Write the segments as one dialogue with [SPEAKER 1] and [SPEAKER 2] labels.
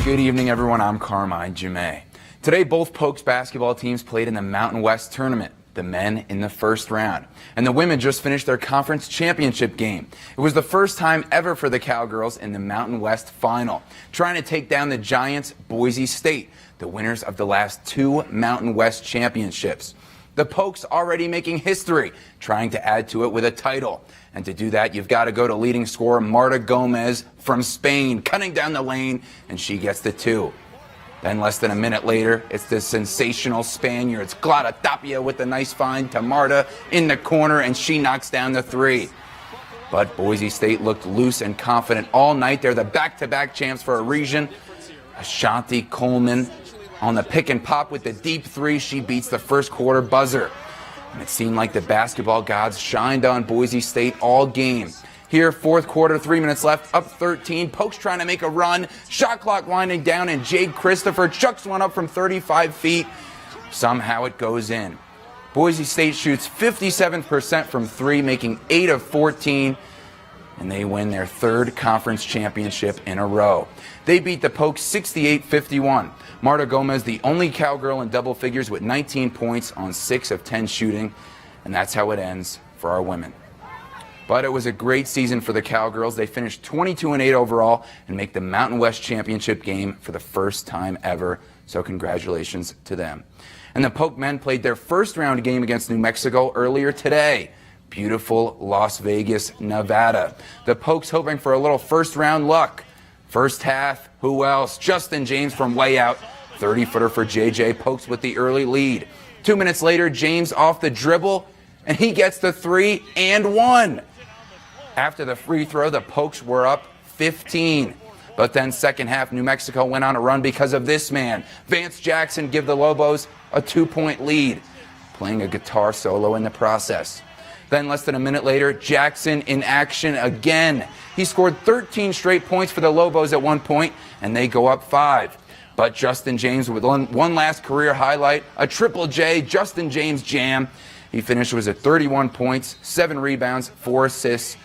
[SPEAKER 1] Good evening, everyone. I'm Carmine Gemei. Today, both Pokes basketball teams played in the Mountain West tournament, the men in the first round. And the women just finished their conference championship game. It was the first time ever for the Cowgirls in the Mountain West final, trying to take down the Giants, Boise State, the winners of the last two Mountain West championships. The Pokes already making history, trying to add to it with a title. And to do that, you've got to go to leading scorer Marta Gomez from Spain, cutting down the lane, and she gets the two. Then less than a minute later, it's the sensational Spaniards, Glada Tapia with a nice find to Marta in the corner, and she knocks down the three. But Boise State looked loose and confident all night. They're the back-to-back champs for a region. Ashanti Coleman on the pick and pop with the deep three. She beats the first quarter buzzer. And it seemed like the basketball gods shined on Boise State all game. Here, fourth quarter, 3 minutes left, up 13. Pokes trying to make a run. Shot clock winding down, and Jade Christopher chucks one up from 35 feet. Somehow it goes in. Boise State shoots 57% from three, making 8 of 14. And they win their third conference championship in a row. They beat the Pokes 68-51. Marta Gomez, the only Cowgirl in double figures with 19 points on 6 of 10 shooting. And that's how it ends for our women. But it was a great season for the Cowgirls. They finished 22-8 overall and make the Mountain West Championship game for the first time ever. So congratulations to them. And the Poke men played their first round game against New Mexico earlier today. Beautiful Las Vegas, Nevada. The Pokes hoping for a little first round luck. First half, who else? Justin James from way out. 30-footer for JJ. Pokes with the early lead. 2 minutes later, James off the dribble, and he gets the 3 and 1. After the free throw, the Pokes were up 15. But then second half, New Mexico went on a run because of this man. Vance Jackson give the Lobos a 2-point lead, playing a guitar solo in the process. Then less than a minute later, Jackson in action again. He scored 13 straight points for the Lobos at one point, and they go up 5. But Justin James with one last career highlight, a Triple J Justin James jam. He finished with 31 points, 7 rebounds, 4 assists,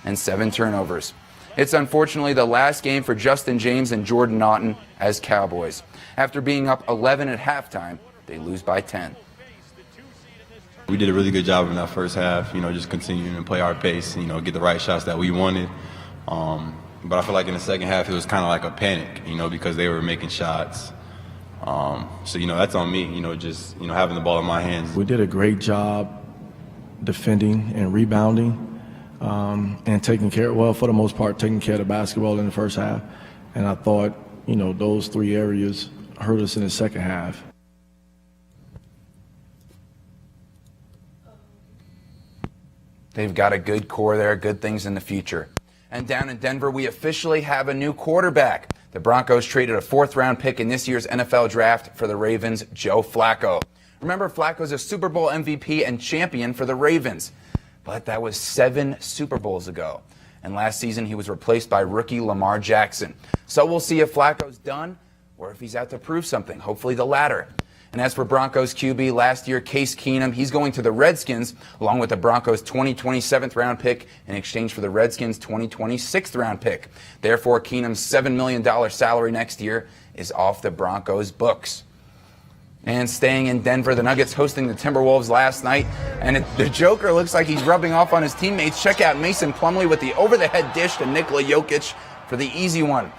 [SPEAKER 1] and 7 turnovers. It's unfortunately the last game for Justin James and Jordan Naughton as Cowboys. After being up 11 at halftime, they lose by 10.
[SPEAKER 2] We did a really good job in that first half, just continuing to play our pace, get the right shots that we wanted. But I feel like in the second half it was kind of like a panic, because they were making shots. So that's on me, just having the ball in my hands.
[SPEAKER 3] We did a great job defending and rebounding, and taking care, well, for the most part, taking care of the basketball in the first half. And I thought, those 3 areas hurt us in the second half.
[SPEAKER 1] They've got a good core there, good things in the future. And down in Denver, we officially have a new quarterback. The Broncos traded a 4th-round pick in this year's NFL draft for the Ravens' Joe Flacco. Remember, Flacco's a Super Bowl MVP and champion for the Ravens. But that was 7 Super Bowls ago. And last season, he was replaced by rookie Lamar Jackson. So we'll see if Flacco's done or if he's out to prove something, hopefully the latter. And as for Broncos QB, last year, Case Keenum, he's going to the Redskins, along with the Broncos' 2020 7th-round pick in exchange for the Redskins' 2020 6th-round pick. Therefore, Keenum's $7 million salary next year is off the Broncos' books. And staying in Denver, the Nuggets hosting the Timberwolves last night. And the Joker looks like he's rubbing off on his teammates. Check out Mason Plumlee with the over-the-head dish to Nikola Jokic for the easy one.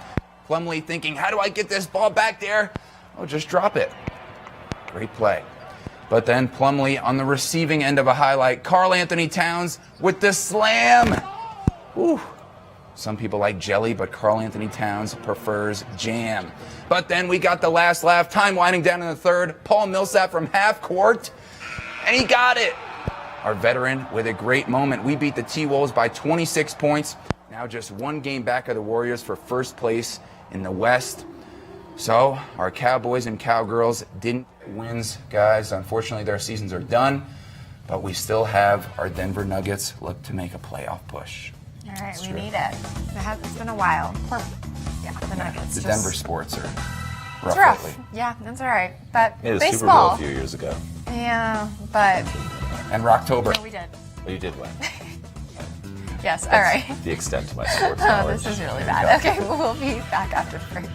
[SPEAKER 1] Plumlee thinking, how do I get this ball back there? Oh, just drop it. Great play. But then Plumlee on the receiving end of a highlight. Karl Anthony Towns with the slam. Whew. Some people like jelly, but Karl Anthony Towns prefers jam. But then we got the last laugh. Time winding down in the third. Paul Millsap from half court. And he got it. Our veteran with a great moment. We beat the T-Wolves by 26 points. Now just 1 game back of the Warriors for first place in the West. So our Cowboys and Cowgirls didn't wins, guys. Unfortunately, their seasons are done. But we still have our Denver Nuggets look to make a playoff push.
[SPEAKER 4] All right, we need it. It's been a while. The Nuggets.
[SPEAKER 1] The Denver sports are rough.
[SPEAKER 4] It's rough.
[SPEAKER 1] Lately.
[SPEAKER 4] Yeah, that's all right. But
[SPEAKER 5] Yeah, the
[SPEAKER 4] baseball.
[SPEAKER 5] Super Bowl a few years ago.
[SPEAKER 4] Yeah, but.
[SPEAKER 1] And Rocktober.
[SPEAKER 4] No, we did.
[SPEAKER 5] Oh, you did win.
[SPEAKER 4] Yes, all right.
[SPEAKER 5] The extent of my sports
[SPEAKER 4] Oh,
[SPEAKER 5] knowledge.
[SPEAKER 4] this is really bad. Okay, we'll be back after the break.